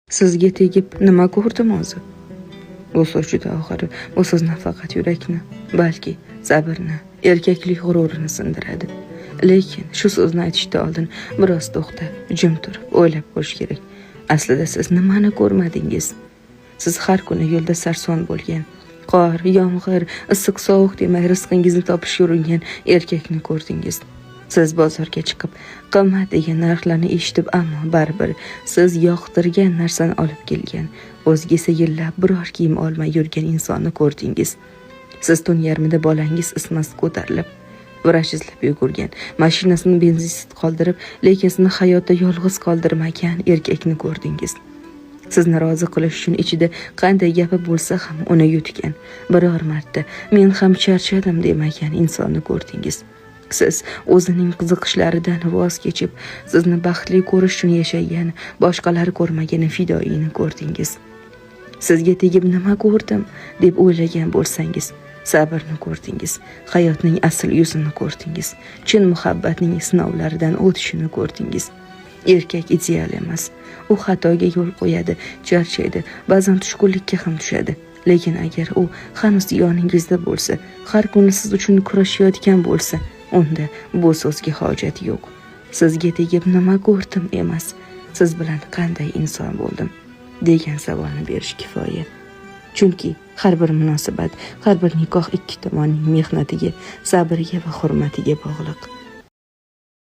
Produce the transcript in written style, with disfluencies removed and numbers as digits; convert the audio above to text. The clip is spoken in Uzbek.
Sizga tegib nima ko'rdim o'zi? Bu so'z juda og'ir. Bu so'z nafaqat yurakni, balki sabrni, erkaklik g'ururini sindiradi. Lekin shu so'zni aytishdan oldin biroz to'xtab, jim turib, o'ylab ko'rish kerak. Aslida siz nimani ko'rmadingiz? Siz har kuni yo'lda sarson bo'lgan, qor, yomg'ir, issiq sovuq demay rizqingizni topishga uringan erkakni ko'rdingiz. Siz bozorga chiqib, qimmat degan narxlarni eshitib, ammo baribir siz yoqtirgan narsani olib kelgan, o'ziga esa yillab biror kiyim olmay yurgan insonni ko'rdingiz. Siz tun yarmida bolangiz isitmasi ko'tarilib, vrach izlab yugurgan, mashinasini benzinsiz qoldirib, lekin sizni hayotda yolg'iz qoldirmagan erkakni ko'rdingiz. Sizni rozi qilish uchun ichida qanday gapi bo'lsa ham uni yutgan, biror marta men ham charchadim demagan insonni ko'rdingiz. Siz o'zining qiziqishlaridan voz kechib, sizni baxtli ko'rish uchun yashagan, boshqalar ko'rmagan fidoyini ko'rdingiz. Sizga tegib nima ko'rdim deb o'ylagan bo'lsangiz, sabrni ko'rdingiz, hayotning asl yuzini ko'rdingiz, chin muhabbatning sinovlaridan o'tishini ko'rdingiz. Erkak ideal emas. U xatoga yo'l qo'yadi, charchaydi, ba'zan tushkunlikka ham tushadi. Lekin agar u hanuz yoningizda bo'lsa, har kuni siz uchun kurashayotgan bo'lsa, unda bu so'zga hojat yo'q. Sizga tegib nima ko'rdim emas, siz bilan qanday inson bo'ldim degan savolni berish kifoya. Chunki har bir munosabat, har bir nikoh ikki tomonning mehnatiga, sabriga va hurmatiga bog'liq.